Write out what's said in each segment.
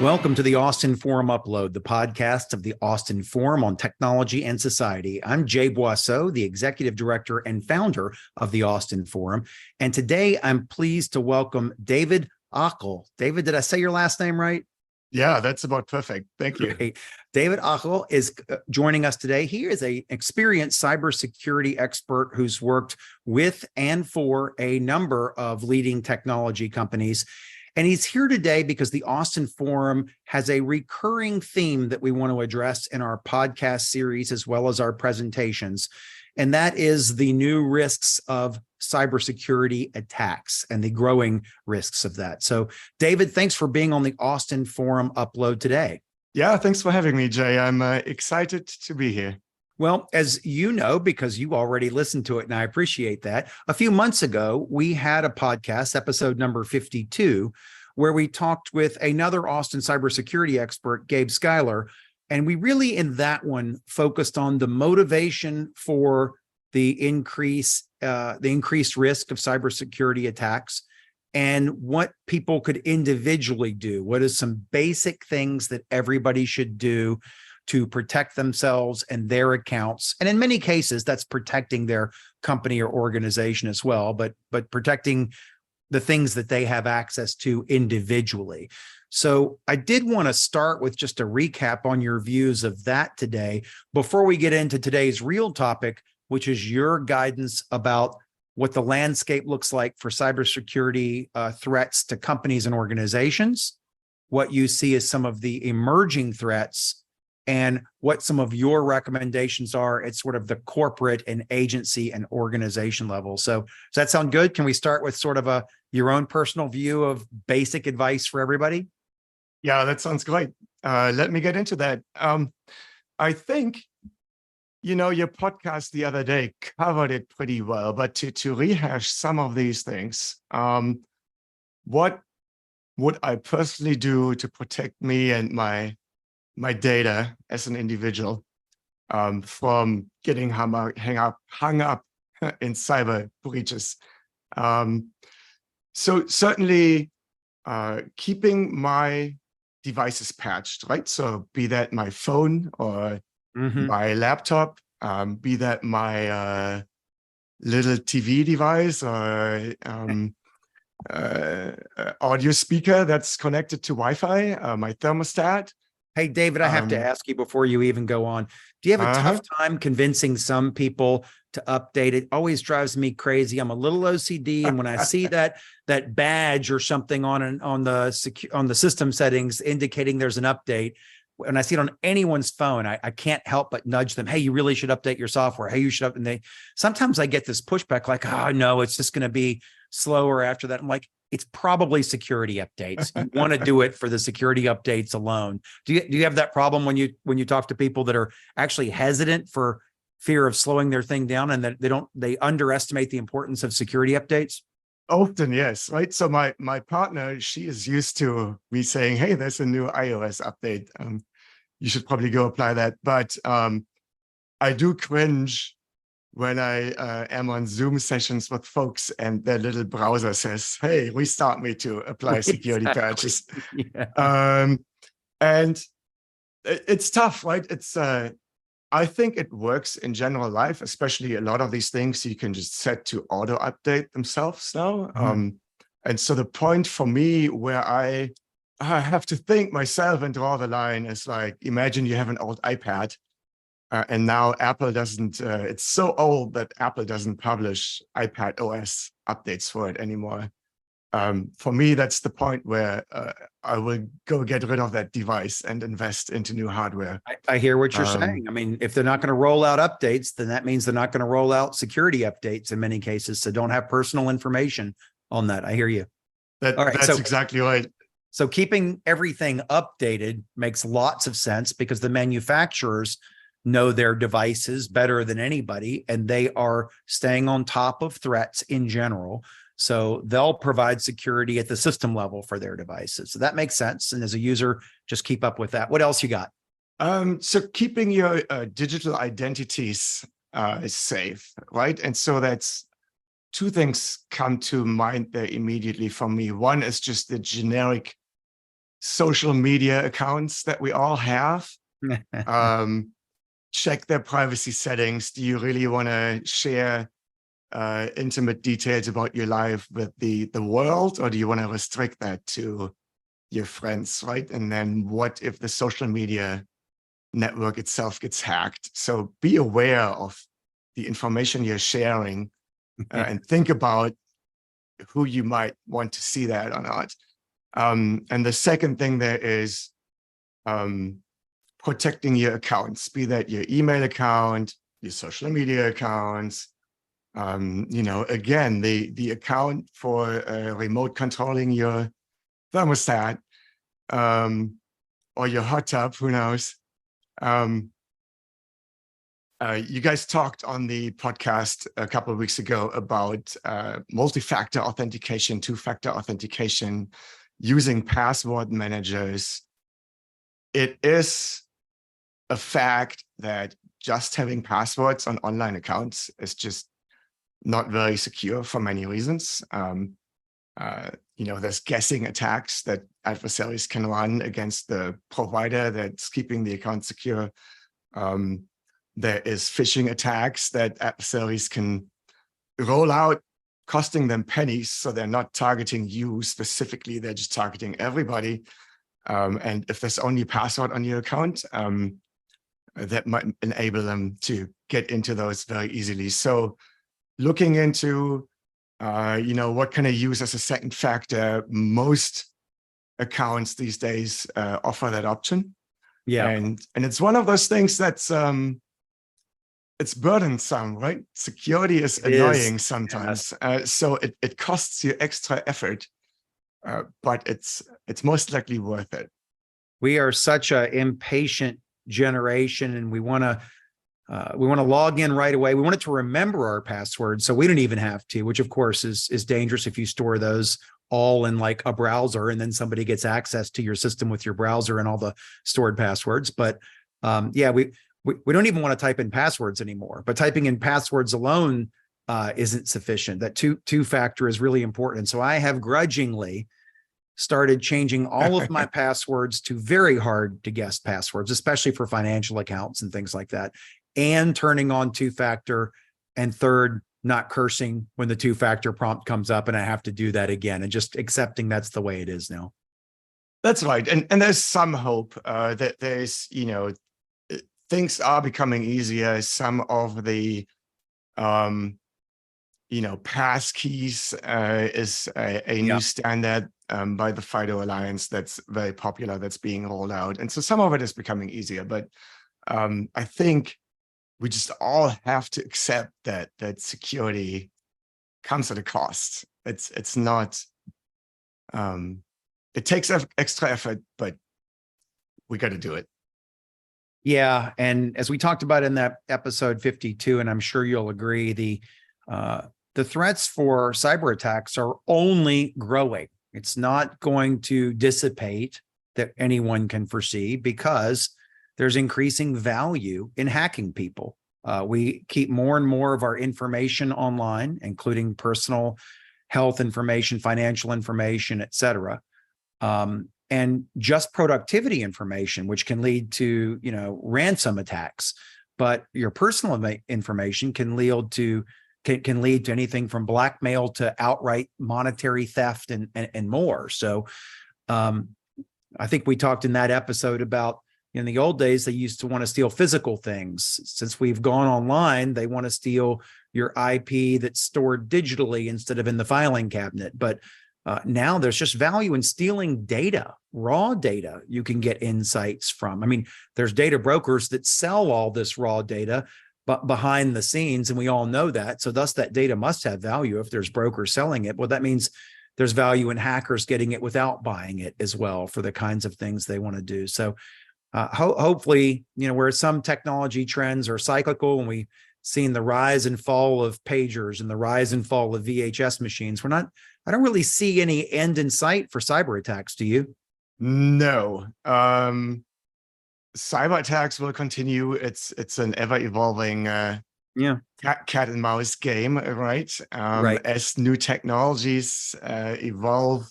Welcome to the Austin Forum Upload, the podcast of the Austin Forum on Technology and Society. I'm Jay Boisseau, the Executive Director and founder of the Austin Forum. And today I'm pleased to welcome David Ochel. David, did I say your last name right? Yeah, that's about perfect. Thank you. Great. David Ochel is joining us today. He is an experienced cybersecurity expert who's worked with and for a number of leading technology companies. And he's here today because the Austin Forum has a recurring theme that we want to address in our podcast series as well as our presentations. And that is the new risks of cybersecurity attacks and the growing risks of that. So, David, thanks for being on the Austin Forum Upload today. Yeah, thanks for having me, Jay. I'm excited to be here. Well, as you know, because you already listened to it, and I appreciate that, a few months ago, we had a podcast, episode number 52, where we talked with another Austin cybersecurity expert, Gabe Schuyler, and we really, in that one, focused on the motivation for the increased risk of cybersecurity attacks and what people could individually do. What is some basic things that everybody should do to protect themselves and their accounts. And in many cases, that's protecting their company or organization as well, but protecting the things that they have access to individually. So I did want to start with just a recap on your views of that today, before we get into today's real topic, which is your guidance about what the landscape looks like for cybersecurity threats to companies and organizations, what you see as some of the emerging threats, and what some of your recommendations are at sort of the corporate and agency and organization level. So does that sound good? Can we start with sort of your own personal view of basic advice for everybody? Yeah, that sounds great. Let me get into that. I think, your podcast the other day covered it pretty well, but to rehash some of these things, what would I personally do to protect me and my data as an individual from getting hung up in cyber breaches? So certainly keeping my devices patched, right? So be that my phone or my laptop, be that my little TV device or audio speaker that's connected to Wi-Fi, my thermostat. Hey, David, I have to ask you before you even go on, do you have a tough time convincing some people to update it? Always drives me crazy. I'm a little OCD. And when I see that badge or something on the system settings indicating there's an update, and I see it on anyone's phone, I can't help but nudge them. Hey, you really should update your software. Hey, you should and sometimes I get this pushback like, oh no, it's just going to be slower after that. I'm like, it's probably security updates. You want to do it for the security updates alone. Do you have that problem when you talk to people that are actually hesitant for fear of slowing their thing down and that they underestimate the importance of security updates? Often, yes, right. So my partner, she is used to me saying, hey, there's a new iOS update. You should probably go apply that. But I do cringe when I am on Zoom sessions with folks and their little browser says, hey, restart me to apply security patches. Yeah. And it's tough, right? It's I think it works in general life, especially a lot of these things you can just set to auto update themselves now. And so the point for me where I have to think myself and draw the line is like, imagine you have an old iPad. And now Apple doesn't, it's so old that Apple doesn't publish iPad OS updates for it anymore. For me, that's the point where I will go get rid of that device and invest into new hardware. I hear what you're saying. I mean, if they're not going to roll out updates, then that means they're not going to roll out security updates in many cases. So don't have personal information on that. I hear you. All right, that's exactly right. So keeping everything updated makes lots of sense because the manufacturers know their devices better than anybody, and they are staying on top of threats in general. So they'll provide security at the system level for their devices. So that makes sense. And as a user, just keep up with that. What else you got? So keeping your digital identities is safe, right? And so that's two things come to mind there immediately for me. One is just the generic social media accounts that we all have. Check their privacy settings. Do you really want to share intimate details about your life with the world, or do you want to restrict that to your friends, right? And then what if the social media network itself gets hacked? So be aware of the information you're sharing and think about who you might want to see that or not. And the second thing there is protecting your accounts, be that your email account, your social media accounts. Again, the account for remote controlling your thermostat or your hot tub, who knows. You guys talked on the podcast a couple of weeks ago about multi-factor authentication, two-factor authentication, using password managers. It is a fact that just having passwords on online accounts is just not very secure for many reasons. There's guessing attacks that adversaries can run against the provider that's keeping the account secure. There is phishing attacks that adversaries can roll out, costing them pennies. So they're not targeting you specifically, they're just targeting everybody. And if there's only a password on your account, that might enable them to get into those very easily. So looking into, what can I use as a second factor? Most accounts these days offer that option. Yeah. And it's one of those things that's, it's burdensome, right? Security is annoying sometimes. Yes. So it costs you extra effort, but it's most likely worth it. We are such an impatient generation, and we want to log in right away. We want it to remember our passwords, so we don't even have to, which of course is dangerous if you store those all in like a browser and then somebody gets access to your system with your browser and all the stored passwords. But we don't even want to type in passwords anymore, but typing in passwords alone isn't sufficient. That two-factor is really important. And so I have grudgingly started changing all of my passwords to very hard to guess passwords, especially for financial accounts and things like that, and turning on two-factor, and third, not cursing when the two-factor prompt comes up and I have to do that again, and just accepting that's the way it is now. That's right. And there's some hope that there's, things are becoming easier. Some of the, pass keys is a new standard by the FIDO Alliance that's very popular, that's being rolled out. And so some of it is becoming easier, but I think we just all have to accept that security comes at a cost. It's not, it takes extra effort, but we got to do it. Yeah. And as we talked about in that episode 52, and I'm sure you'll agree, the threats for cyber attacks are only growing. It's not going to dissipate that anyone can foresee, because there's increasing value in hacking people. We keep more and more of our information online, including personal health information, financial information, et cetera. And just productivity information, which can lead to, ransom attacks. But your personal information can lead to anything from blackmail to outright monetary theft and more. So I think we talked in that episode about, in the old days, they used to want to steal physical things. Since we've gone online, they want to steal your IP that's stored digitally instead of in the filing cabinet. But now there's just value in stealing data, raw data you can get insights from. I mean, there's data brokers that sell all this raw data, but behind the scenes, and we all know that. So thus that data must have value if there's brokers selling it. Well, that means there's value in hackers getting it without buying it as well for the kinds of things they want to do. So hopefully, where some technology trends are cyclical, and we've seen the rise and fall of pagers and the rise and fall of VHS machines, I don't really see any end in sight for cyber attacks. Do you? No. Cyber attacks will continue. It's an ever evolving cat and mouse game, right? Right. As new technologies evolve,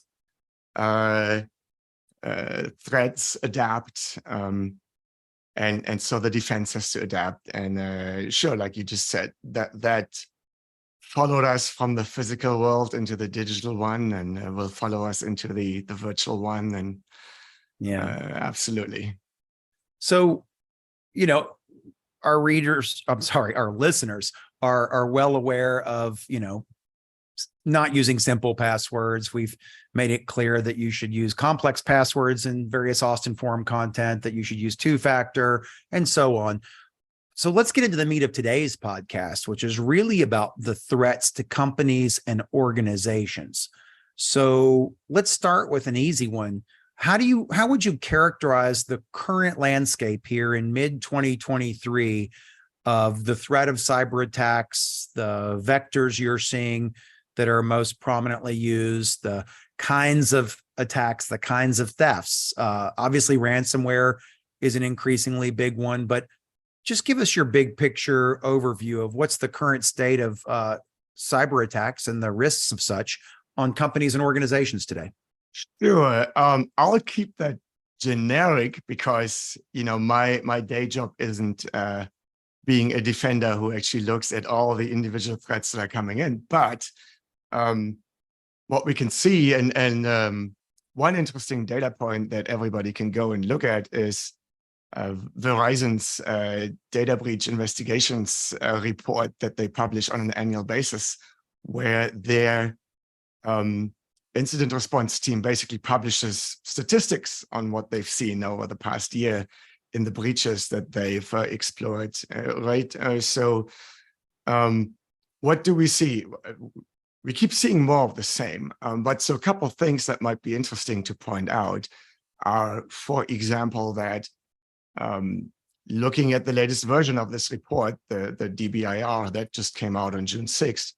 threats adapt, and so the defense has to adapt. And sure, like you just said, that followed us from the physical world into the digital one, and will follow us into the virtual one. And Yeah. Absolutely. So, our listeners are well aware of, not using simple passwords. We've made it clear that you should use complex passwords in various Austin Forum content, that you should use two-factor, and so on. So let's get into the meat of today's podcast, which is really about the threats to companies and organizations. So let's start with an easy one. How would you characterize the current landscape here in mid-2023 of the threat of cyber attacks, the vectors you're seeing that are most prominently used, the kinds of attacks, the kinds of thefts? Obviously, ransomware is an increasingly big one, but just give us your big picture overview of what's the current state of cyber attacks and the risks of such on companies and organizations today. Sure. I'll keep that generic because, my day job isn't being a defender who actually looks at all the individual threats that are coming in. But what we can see, and one interesting data point that everybody can go and look at is Verizon's data breach investigations report that they publish on an annual basis, where their incident response team basically publishes statistics on what they've seen over the past year in the breaches that they've explored, right? So what do we see? We keep seeing more of the same, but so a couple of things that might be interesting to point out are, for example, that looking at the latest version of this report, the DBIR that just came out on June 6th,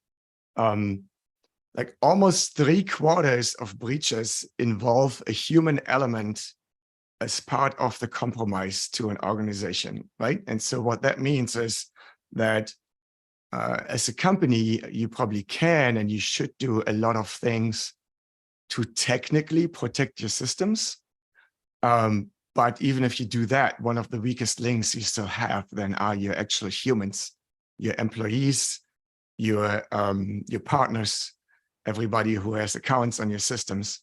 like almost 3/4 of breaches involve a human element as part of the compromise to an organization, right? And so what that means is that as a company, you probably can and you should do a lot of things to technically protect your systems. But even if you do that, one of the weakest links you still have then are your actual humans, your employees, your partners, everybody who has accounts on your systems.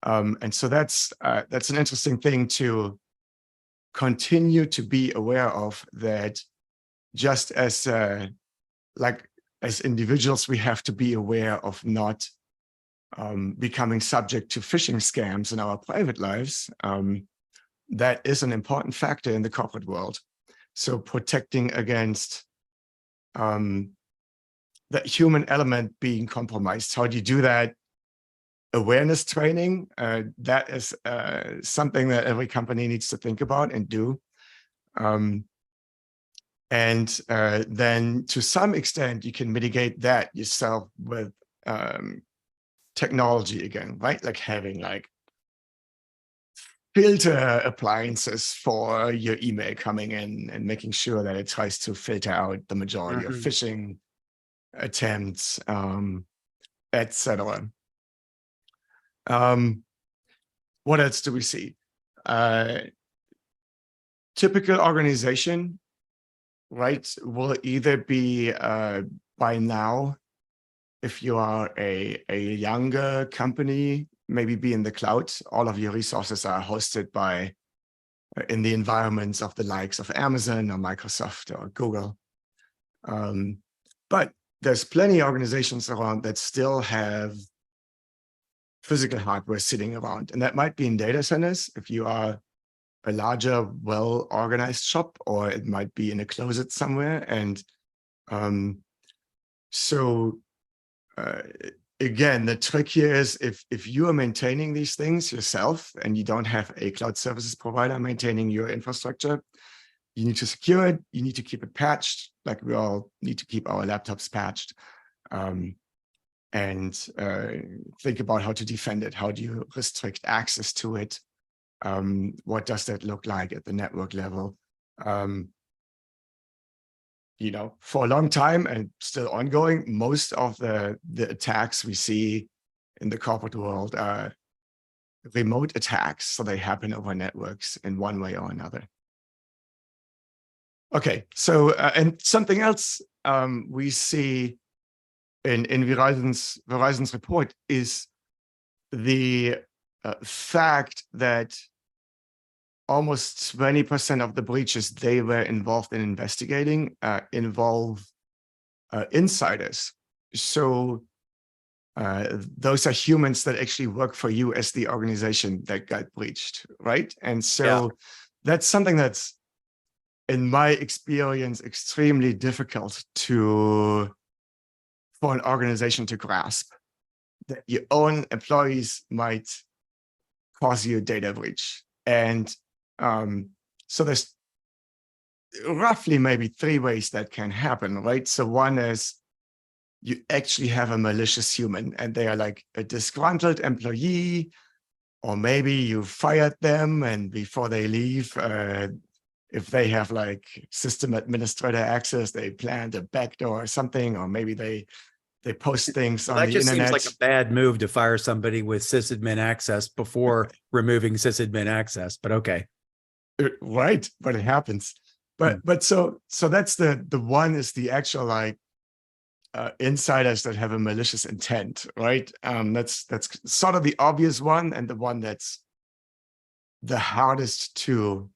And so that's an interesting thing to continue to be aware of, that just as as individuals, we have to be aware of not becoming subject to phishing scams in our private lives. That is an important factor in the corporate world. So protecting against that human element being compromised. How do you do that? Awareness training, that is something that every company needs to think about and do. And then to some extent, you can mitigate that yourself with technology again, right? Like having filter appliances for your email coming in and making sure that it tries to filter out the majority of phishing attempts, etc. What else do we see? Typical organization, right, will either be by now, if you are a younger company, maybe be in the cloud. All of your resources are hosted in the environments of the likes of Amazon or Microsoft or Google. But there's plenty of organizations around that still have physical hardware sitting around, and that might be in data centers if you are a larger, well-organized shop, or it might be in a closet somewhere. And again, the trick here is if you are maintaining these things yourself and you don't have a cloud services provider maintaining your infrastructure, you need to secure it, you need to keep it patched, like we all need to keep our laptops patched. And think about how to defend it. How do you restrict access to it? What does that look like at the network level? For a long time and still ongoing, most of the attacks we see in the corporate world are remote attacks. So they happen over networks in one way or another. Okay, so and something else we see in Verizon's report is the fact that almost 20% of the breaches they were involved in investigating involve insiders. So those are humans that actually work for you as the organization that got breached, right? And so that's something that's, in my experience, extremely difficult for an organization to grasp, that your own employees might cause you a data breach. And so there's roughly maybe 3 ways that can happen, right? So one is you actually have a malicious human and they are like a disgruntled employee, or maybe you fired them and before they leave, if they have like system administrator access, they planned a backdoor or something, or maybe they post things on the internet. That just seems like a bad move to fire somebody with sysadmin access before removing sysadmin access, but okay. Right, but it happens. But so that's the one is the actual like insiders that have a malicious intent, right? That's sort of the obvious one, and the one that's the hardest to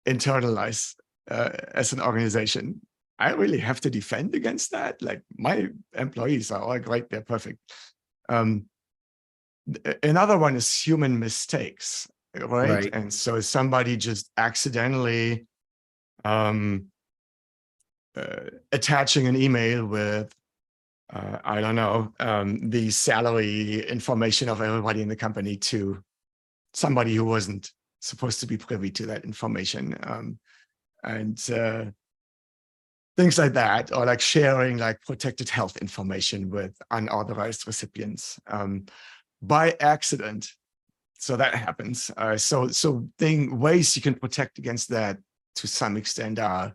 internalize as an organization. I really have to defend against that. Like, my employees are all great, they're perfect. Another one is human mistakes, right? And so somebody just accidentally attaching an email with, I don't know, the salary information of everybody in the company to somebody who wasn't supposed to be privy to that information. And things like that, or like sharing like protected health information with unauthorized recipients by accident. So that happens. So ways you can protect against that to some extent are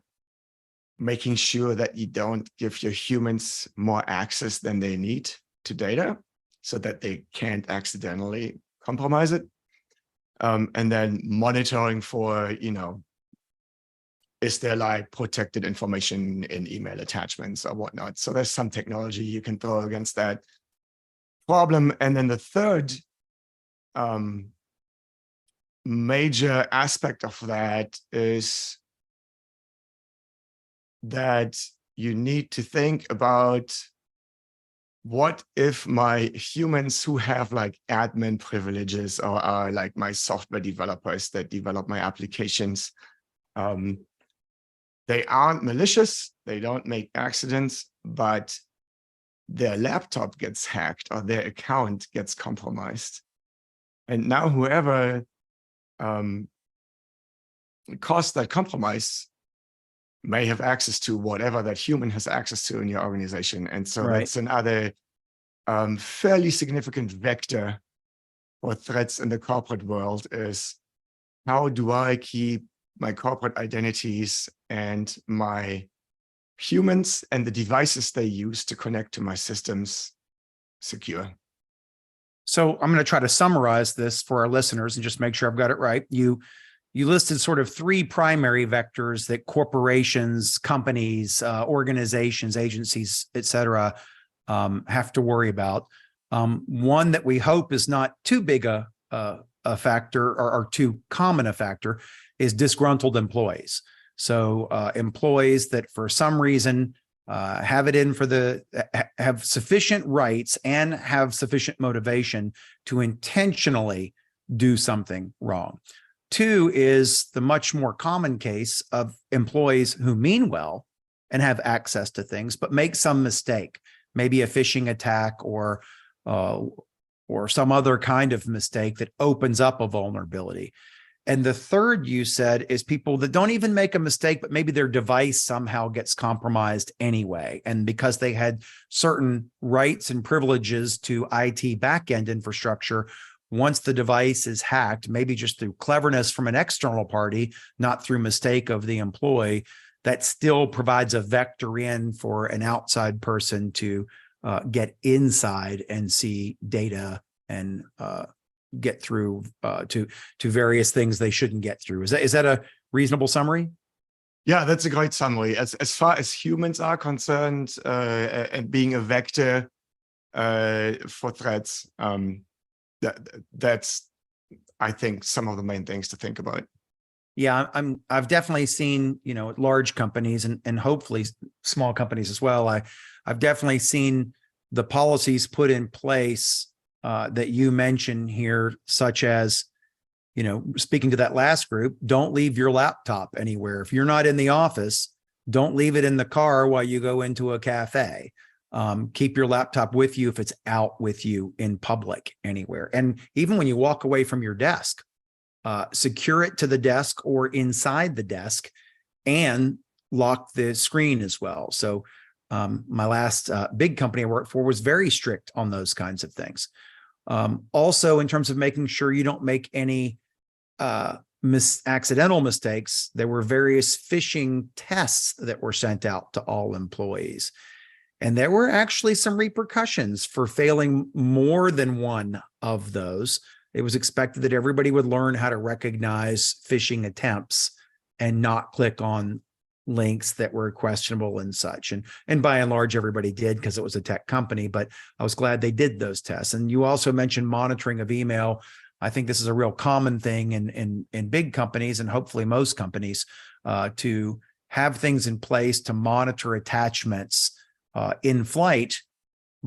making sure that you don't give your humans more access than they need to data so that they can't accidentally compromise it. And then monitoring for, is there like protected information in email attachments or whatnot? So there's some technology you can throw against that problem. And then the third major aspect of that is that you need to think about, what if my humans who have like admin privileges or are like my software developers that develop my applications, they aren't malicious, they don't make accidents, but their laptop gets hacked or their account gets compromised. And now whoever caused that compromise may have access to whatever that human has access to in your organization. And so that's another fairly significant vector for threats in the corporate world, is how do I keep my corporate identities and my humans and the devices they use to connect to my systems secure? So I'm going to try to summarize this for our listeners and just make sure I've got it right. You listed sort of 3 primary vectors that corporations, companies, organizations, agencies, et cetera, have to worry about. One that we hope is not too big a factor or too common a factor is disgruntled employees. So employees that for some reason have sufficient rights and have sufficient motivation to intentionally do something wrong. 2 is the much more common case of employees who mean well and have access to things, but make some mistake, maybe a phishing attack or some other kind of mistake that opens up a vulnerability. And the third, you said, is people that don't even make a mistake, but maybe their device somehow gets compromised anyway. And because they had certain rights and privileges to IT backend infrastructure, once the device is hacked, maybe just through cleverness from an external party, not through mistake of the employee, that still provides a vector in for an outside person to get inside and see data and get through to various things they shouldn't get through. Is that a reasonable summary? Yeah, that's a great summary. As far as humans are concerned, and being a vector for threats, that's, I think, some of the main things to think about. Yeah, I've definitely seen, large companies and hopefully small companies as well. I've definitely seen the policies put in place that you mentioned here, such as, speaking to that last group, don't leave your laptop anywhere. If you're not in the office, don't leave it in the car while you go into a cafe. Keep your laptop with you if it's out with you in public anywhere. And even when you walk away from your desk, secure it to the desk or inside the desk and lock the screen as well. So my last big company I worked for was very strict on those kinds of things. Also, in terms of making sure you don't make any accidental mistakes, there were various phishing tests that were sent out to all employees. And there were actually some repercussions for failing more than one of those. It was expected that everybody would learn how to recognize phishing attempts and not click on links that were questionable and such. And by and large, everybody did because it was a tech company, but I was glad they did those tests. And you also mentioned monitoring of email. I think this is a real common thing in big companies and hopefully most companies to have things in place to monitor attachments in flight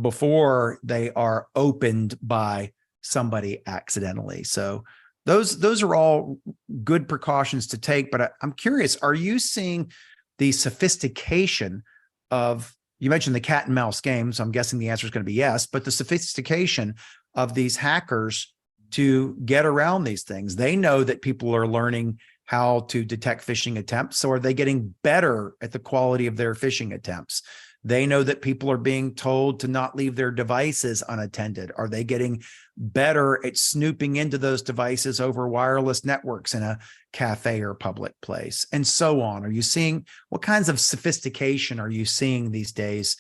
before they are opened by somebody accidentally. So those are all good precautions to take. But I'm curious, are you seeing the sophistication of, you mentioned the cat and mouse game, so I'm guessing the answer is going to be yes, but the sophistication of these hackers to get around these things? They know that people are learning how to detect phishing attempts. So are they getting better at the quality of their phishing attempts? They know that people are being told to not leave their devices unattended. Are they getting better at snooping into those devices over wireless networks in a cafe or public place? And so on. Are you seeing, what kinds of sophistication are you seeing these days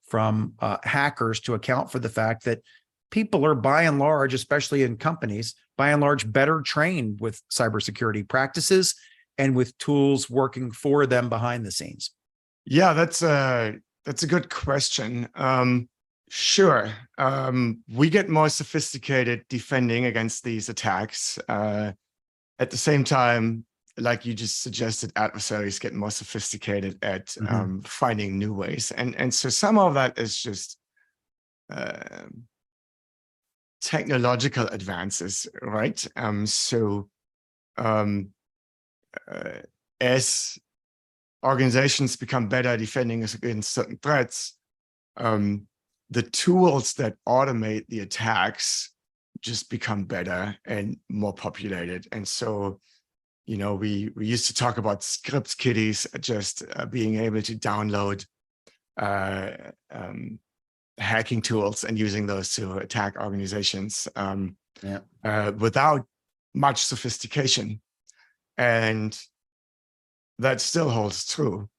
from hackers to account for the fact that people are by and large, especially in companies, by and large better trained with cybersecurity practices and with tools working for them behind the scenes? Yeah, that's a good question. Sure. We get more sophisticated defending against these attacks. At the same time, like you just suggested, adversaries get more sophisticated at finding new ways. And so some of that is just technological advances, right? As organizations become better defending against certain threats, the tools that automate the attacks just become better and more populated. And so, we used to talk about script kiddies, just being able to download hacking tools and using those to attack organizations without much sophistication. And that still holds true.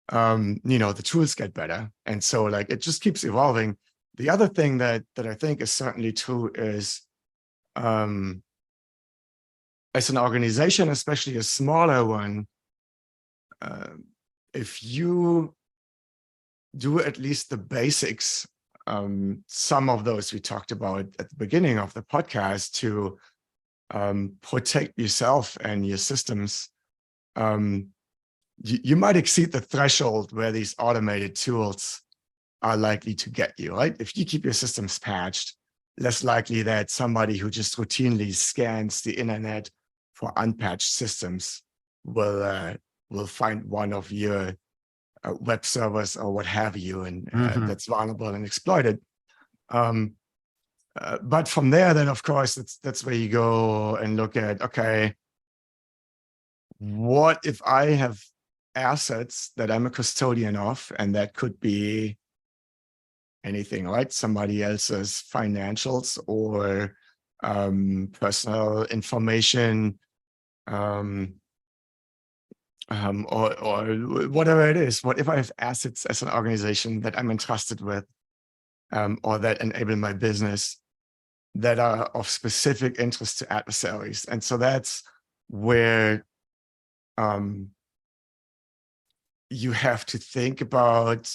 The tools get better. And so it just keeps evolving. The other thing that I think is certainly true is as an organization, especially a smaller one, if you do at least the basics, some of those we talked about at the beginning of the podcast, to protect yourself and your systems, you might exceed the threshold where these automated tools are likely to get you, right? If you keep your systems patched, less likely that somebody who just routinely scans the internet for unpatched systems will find one of your web servers or what have you, and that's vulnerable and exploited. But from there, then of course, that's where you go and look at, okay, what if I have assets that I'm a custodian of, and that could be anything, right? Somebody else's financials or personal information, or whatever it is. What if I have assets as an organization that I'm entrusted with, or that enable my business? that are of specific interest to adversaries. And so that's where you have to think about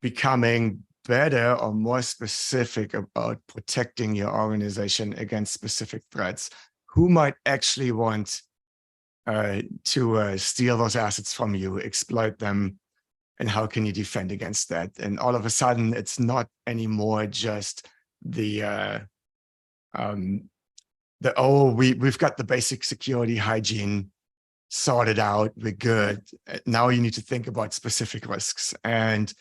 becoming better or more specific about protecting your organization against specific threats. Who might actually want to steal those assets from you, exploit them, and how can you defend against that? And all of a sudden, it's not anymore just the we've got the basic security hygiene sorted out, we're good. Now you need to think about specific risks. And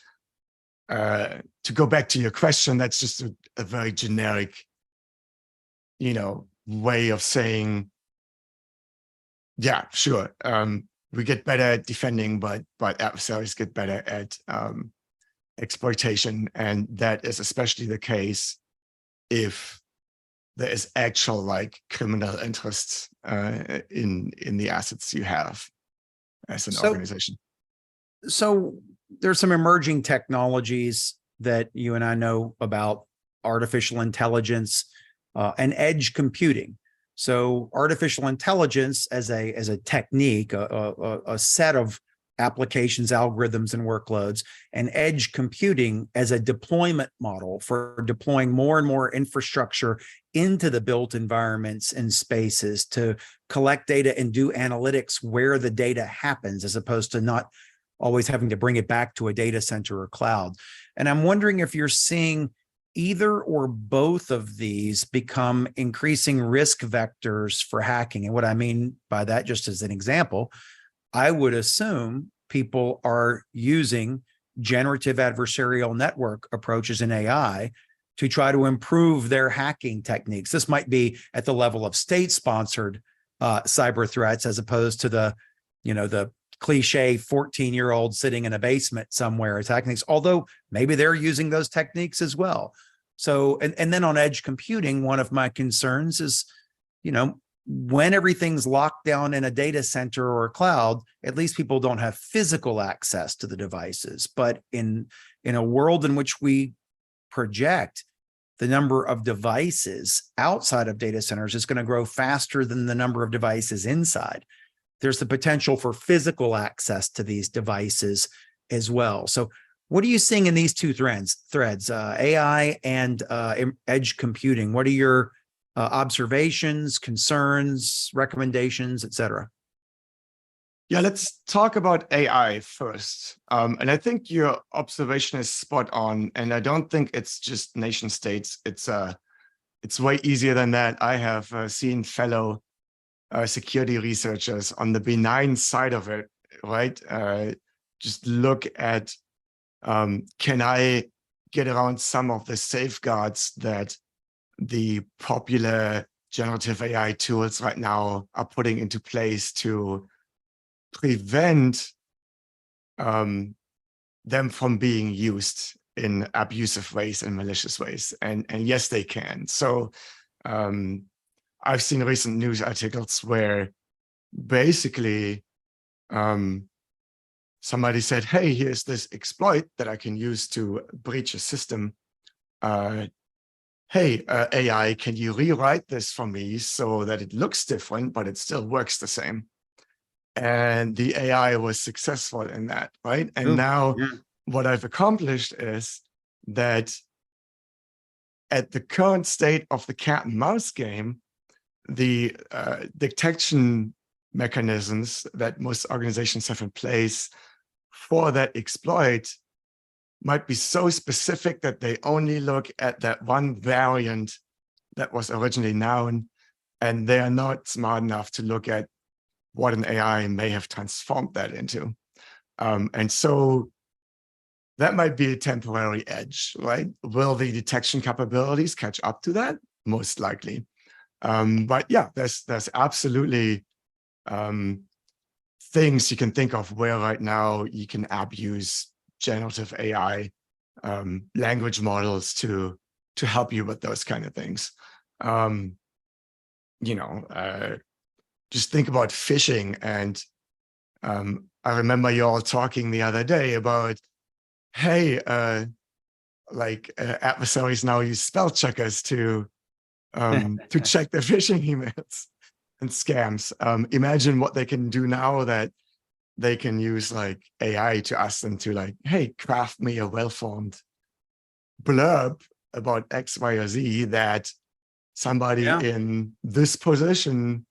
to go back to your question, that's just a very generic, way of saying, yeah, sure. We get better at defending, but adversaries get better at exploitation. And that is especially the case if there is actual criminal interests in the assets you have as an organization. So there's some emerging technologies that you and I know about: artificial intelligence and edge computing. So artificial intelligence as a technique, a set of applications, algorithms, and workloads, and edge computing as a deployment model for deploying more and more infrastructure into the built environments and spaces to collect data and do analytics where the data happens, as opposed to not always having to bring it back to a data center or cloud. And I'm wondering if you're seeing either or both of these become increasing risk vectors for hacking. And what I mean by that, just as an example, I would assume people are using generative adversarial network approaches in AI to try to improve their hacking techniques. This might be at the level of state-sponsored cyber threats, as opposed to the cliche 14-year-old sitting in a basement somewhere attacking things, although maybe they're using those techniques as well. So, and then on edge computing, one of my concerns is, when everything's locked down in a data center or a cloud, at least people don't have physical access to the devices. But in a world in which we project, the number of devices outside of data centers is going to grow faster than the number of devices inside. There's the potential for physical access to these devices as well. So what are you seeing in these two threads, AI and edge computing? What are your observations, concerns, recommendations, et cetera? Yeah, let's talk about AI first. And I think your observation is spot on. And I don't think it's just nation states. It's way easier than that. I have seen fellow security researchers on the benign side of it, right? Just look at, can I get around some of the safeguards that the popular generative AI tools right now are putting into place to prevent them from being used in abusive ways and malicious ways. And yes, they can. So I've seen recent news articles where basically somebody said, hey, here's this exploit that I can use to breach a system. Hey, AI, can you rewrite this for me so that it looks different, but it still works the same? And the AI was successful in that, right? And now what I've accomplished is that at the current state of the cat and mouse game, the detection mechanisms that most organizations have in place for that exploit might be so specific that they only look at that one variant that was originally known, and they are not smart enough to look at what an AI may have transformed that into. And so that might be a temporary edge, right? Will the detection capabilities catch up to that? Most likely. But yeah, there's absolutely things you can think of where right now you can abuse generative AI language models to help you with those kind of things. Just think about phishing. And I remember you all talking the other day about, hey, adversaries now use spell checkers to check their phishing emails and scams. Imagine what they can do now that they can use like AI to ask them to like, hey, craft me a well-formed blurb about X, Y, or Z that somebody in this position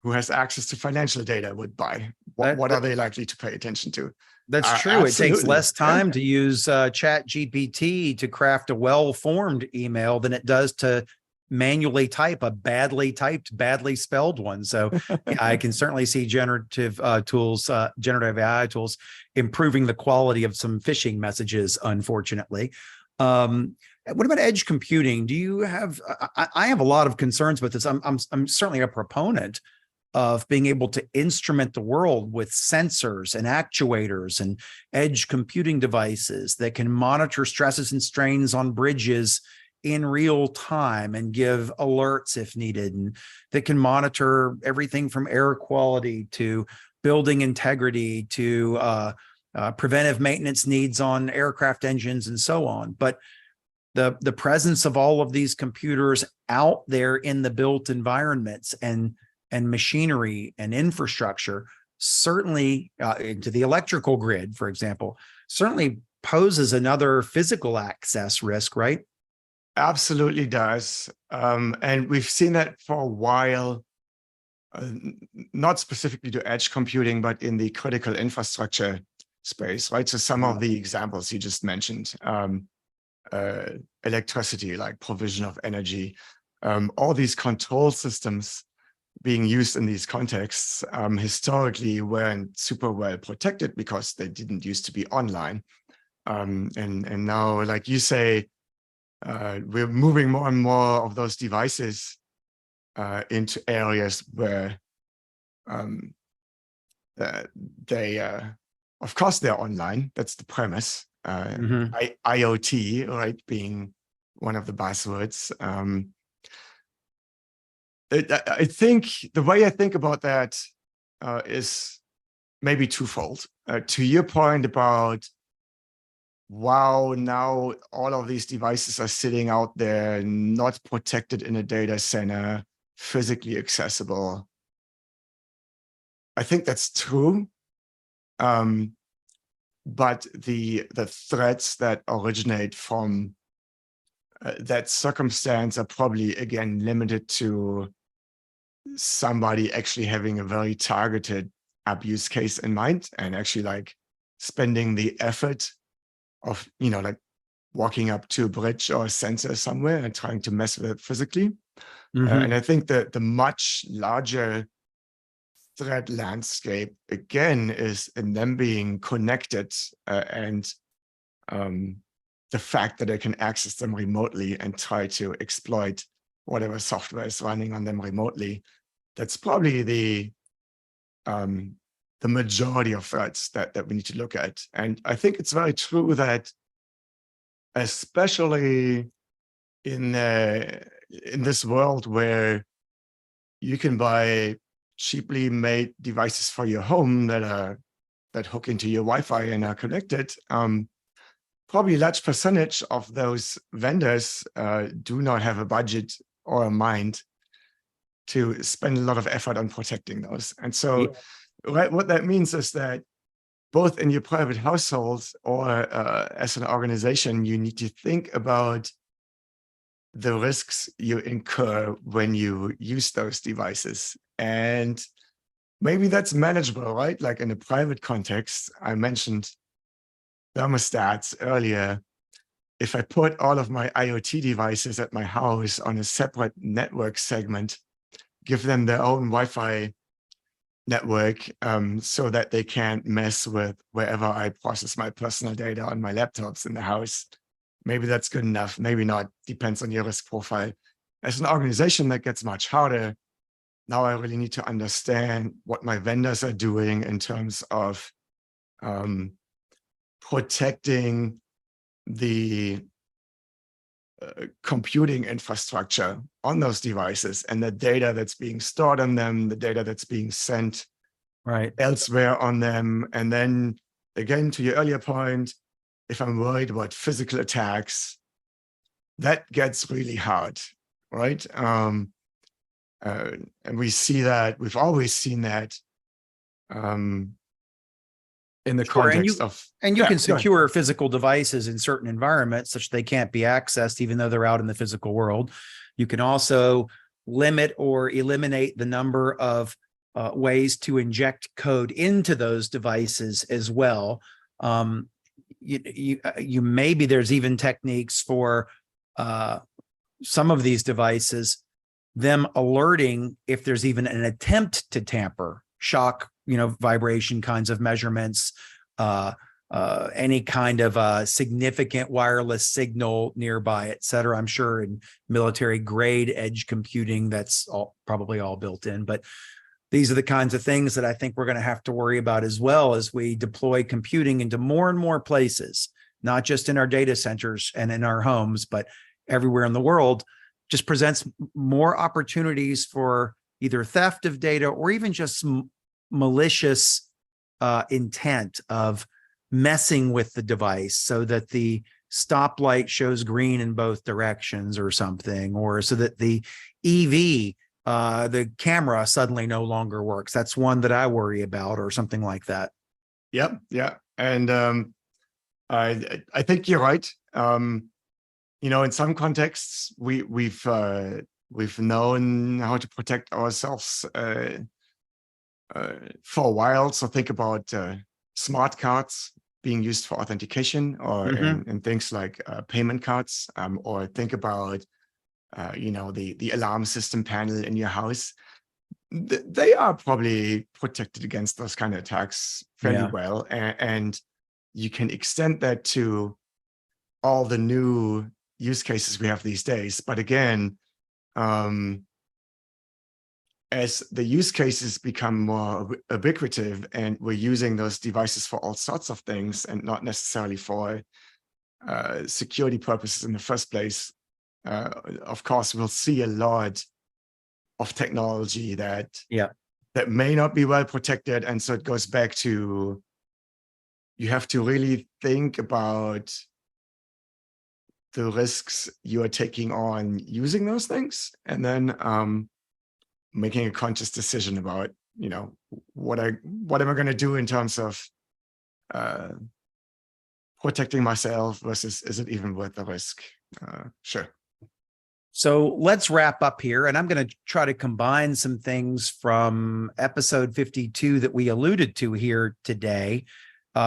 who has access to financial data would buy. What are they likely to pay attention to? That's true. It takes less time to use Chat GPT to craft a well-formed email than it does to manually type a badly typed, badly spelled one. So I can certainly see generative generative AI tools improving the quality of some phishing messages, unfortunately. What about edge computing? Do you have, I have a lot of concerns with this. I'm certainly a proponent of being able to instrument the world with sensors and actuators and edge computing devices that can monitor stresses and strains on bridges in real time and give alerts if needed, and that can monitor everything from air quality to building integrity to preventive maintenance needs on aircraft engines and so on. But the presence of all of these computers out there in the built environments and machinery and infrastructure, certainly into the electrical grid, for example, certainly poses another physical access risk, right? Absolutely does. And we've seen that for a while, not specifically to edge computing, but in the critical infrastructure space, right? So some of the examples you just mentioned, electricity, like provision of energy, all these control systems being used in these contexts historically weren't super well protected because they didn't used to be online. And now, like you say, we're moving more and more of those devices into areas where of course, they're online. That's the premise. IoT, right, being one of the buzzwords. I think the way I think about that is maybe twofold. To your point about, wow, now all of these devices are sitting out there, not protected in a data center, physically accessible. I think that's true. But the threats that originate from that circumstance are probably, again, limited to somebody actually having a very targeted abuse case in mind and actually like spending the effort of, like walking up to a bridge or a sensor somewhere and trying to mess with it physically. And I think that the much larger threat landscape, again, is in them being connected and the fact that I can access them remotely and try to exploit whatever software is running on them remotely. That's probably the majority of threats that we need to look at. And I think it's very true that, especially in this world where you can buy cheaply made devices for your home that hook into your Wi-Fi and are connected, probably a large percentage of those vendors do not have a budget or a mind to spend a lot of effort on protecting those. And so what that means is that both in your private households or as an organization, you need to think about the risks you incur when you use those devices. And maybe that's manageable, right? Like in a private context, I mentioned thermostats earlier. If I put all of my IoT devices at my house on a separate network segment, give them their own Wi-Fi network so that they can't mess with wherever I process my personal data on my laptops in the house, maybe that's good enough, maybe not, depends on your risk profile. As an organization, that gets much harder. Now I really need to understand what my vendors are doing in terms of protecting the computing infrastructure on those devices and the data that's being stored on them, the data that's being sent right elsewhere on them. And then again, to your earlier point, if I'm worried about physical attacks, that gets really hard, right? And we see that, we've always seen that in the Sure, context of, and you yeah, can go ahead. secure physical devices in certain environments such they can't be accessed even though they're out in the physical world. You can also limit or eliminate the number of ways to inject code into those devices as well. You maybe there's even techniques for some of these devices, them alerting if there's even an attempt to tamper, shock, vibration kinds of measurements, any kind of significant wireless signal nearby, et cetera. I'm sure in military grade edge computing, that's probably all built in. But these are the kinds of things that I think we're going to have to worry about as well as we deploy computing into more and more places, not just in our data centers and in our homes, but everywhere in the world. Just presents more opportunities for either theft of data or even just malicious intent of messing with the device so that the stoplight shows green in both directions or something, or so that the EV, the camera suddenly no longer works. That's one that I worry about, or something like that. Yep. Yeah. And I think you're right. In some contexts, we've known how to protect ourselves for a while. So think about smart cards being used for authentication, or in things like payment cards, or think about the alarm system panel in your house. They are probably protected against those kind of attacks fairly well, and you can extend that to all the new use cases we have these days. But again, as the use cases become more ubiquitous and we're using those devices for all sorts of things and not necessarily for security purposes in the first place, of course, we'll see a lot of technology that may not be well protected. And so it goes back to, you have to really think about the risks you are taking on using those things, and then making a conscious decision about, what am I going to do in terms of protecting myself versus is it even worth the risk? Sure. So let's wrap up here, and I'm going to try to combine some things from episode 52 that we alluded to here today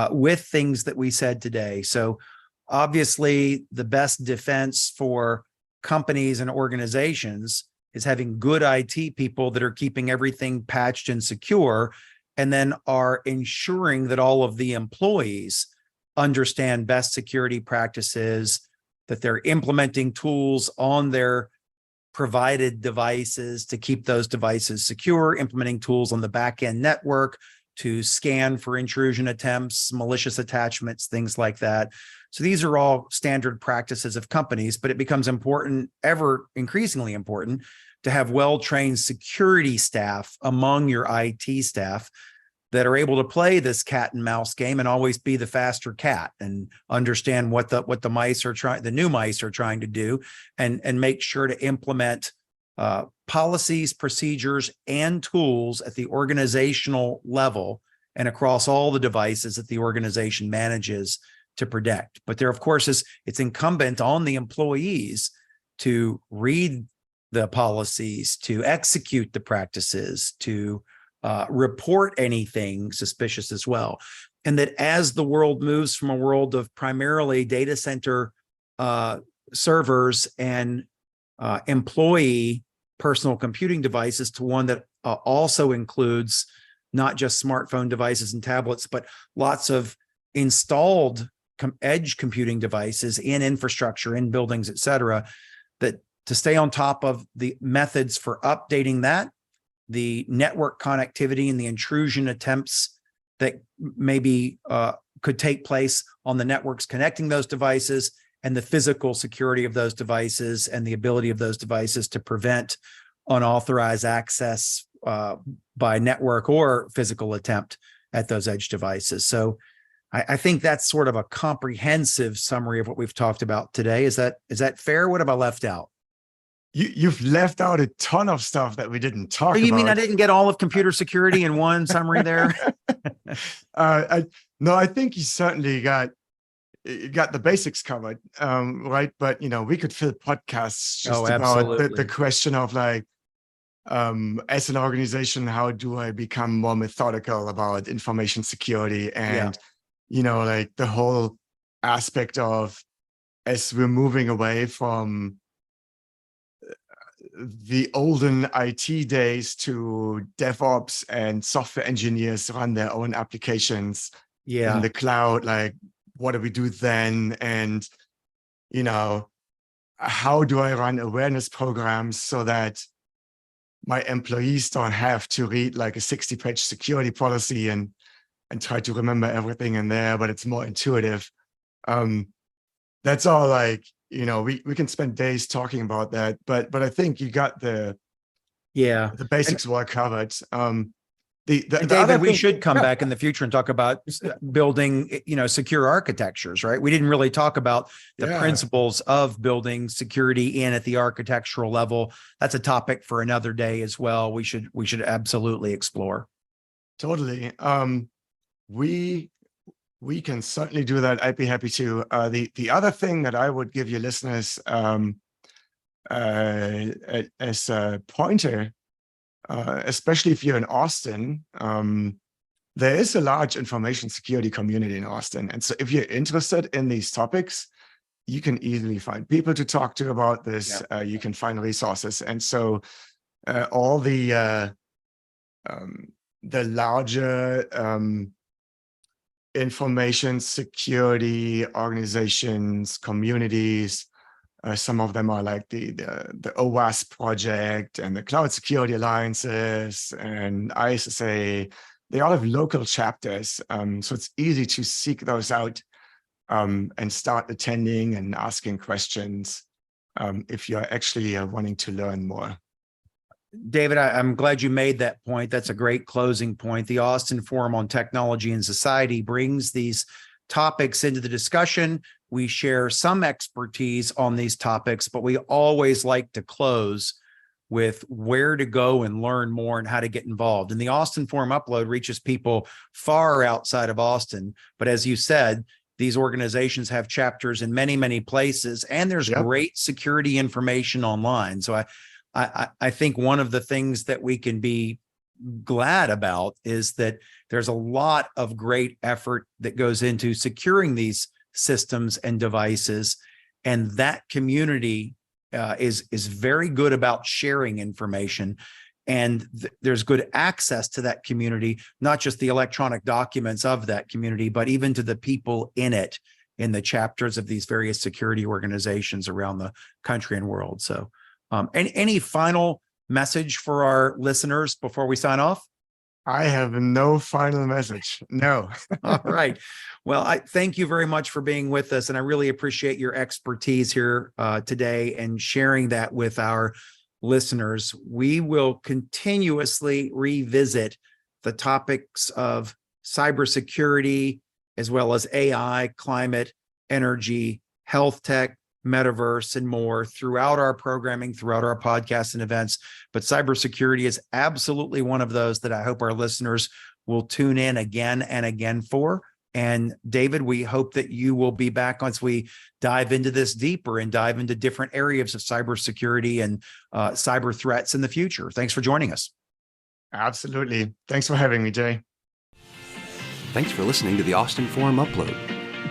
with things that we said today. So obviously, the best defense for companies and organizations is having good IT people that are keeping everything patched and secure, and then are ensuring that all of the employees understand best security practices, that they're implementing tools on their provided devices to keep those devices secure, implementing tools on the back-end network to scan for intrusion attempts, malicious attachments, things like that. So these are all standard practices of companies, but it becomes important, ever increasingly important, to have well-trained security staff among your IT staff that are able to play this cat and mouse game and always be the faster cat and understand what the mice are trying, the new mice are trying to do, and make sure to implement policies, procedures, and tools at the organizational level and across all the devices that the organization manages to protect. But there, of course, it's incumbent on the employees to read the policies, to execute the practices, to report anything suspicious as well. And that as the world moves from a world of primarily data center servers and employee personal computing devices to one that also includes not just smartphone devices and tablets, but lots of installed edge computing devices in infrastructure, in buildings, et cetera, that to stay on top of the methods for updating that, the network connectivity and the intrusion attempts that maybe could take place on the networks connecting those devices, and the physical security of those devices and the ability of those devices to prevent unauthorized access by network or physical attempt at those edge devices. So I think that's sort of a comprehensive summary of what we've talked about today. Is that fair? What have I left out? You've left out a ton of stuff that we didn't talk Oh, you about. mean I didn't get all of computer security in one summary there? No, I think you certainly got the basics covered, right? But we could fill podcasts just about the question of like, as an organization, how do I become more methodical about information security and like the whole aspect of, as we're moving away from the olden IT days to DevOps and software engineers run their own applications in the cloud, like what do we do then? And, how do I run awareness programs so that my employees don't have to read like a 60-page security policy and try to remember everything in there, but it's more intuitive. That's all like, we can spend days talking about that, but I think you got the basics well covered. David, we should come back in the future and talk about building, secure architectures, right? We didn't really talk about the principles of building security in at the architectural level. That's a topic for another day as well. We should absolutely explore. Totally. We can certainly do that. I'd be happy to. The other thing that I would give your listeners as a pointer, especially if you're in Austin, there is a large information security community in Austin. And so if you're interested in these topics, you can easily find people to talk to about this. You can find resources. And so all the larger information security organizations, communities, some of them are like the OWASP project and the Cloud Security Alliances and ISSA. They all have local chapters, so it's easy to seek those out and start attending and asking questions if you're actually wanting to learn more. David, I'm glad you made that point. That's a great closing point. The Austin Forum on Technology and Society brings these topics into the discussion. We share some expertise on these topics, but we always like to close with where to go and learn more and how to get involved. And the Austin Forum Upload reaches people far outside of Austin. But as you said, these organizations have chapters in many, many places, and there's great security information online. So I think one of the things that we can be glad about is that there's a lot of great effort that goes into securing these systems and devices, and that community is very good about sharing information, and there's good access to that community, not just the electronic documents of that community, but even to the people in it, in the chapters of these various security organizations around the country and world. So any final message for our listeners before we sign off? I have no final message. No. All right. Well, I thank you very much for being with us, and I really appreciate your expertise here today and sharing that with our listeners. We will continuously revisit the topics of cybersecurity, as well as AI, climate, energy, health tech, metaverse, and more throughout our programming, throughout our podcasts and events. But cybersecurity is absolutely one of those that I hope our listeners will tune in again and again for. And David, we hope that you will be back once we dive into this deeper and dive into different areas of cybersecurity and cyber threats in the future. Thanks for joining us. Absolutely. Thanks for having me, Jay. Thanks for listening to the Austin Forum Upload.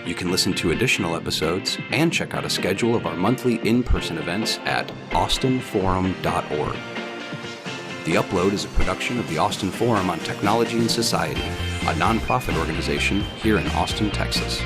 You can listen to additional episodes and check out a schedule of our monthly in-person events at austinforum.org. The Upload is a production of the Austin Forum on Technology and Society, a nonprofit organization here in Austin, Texas.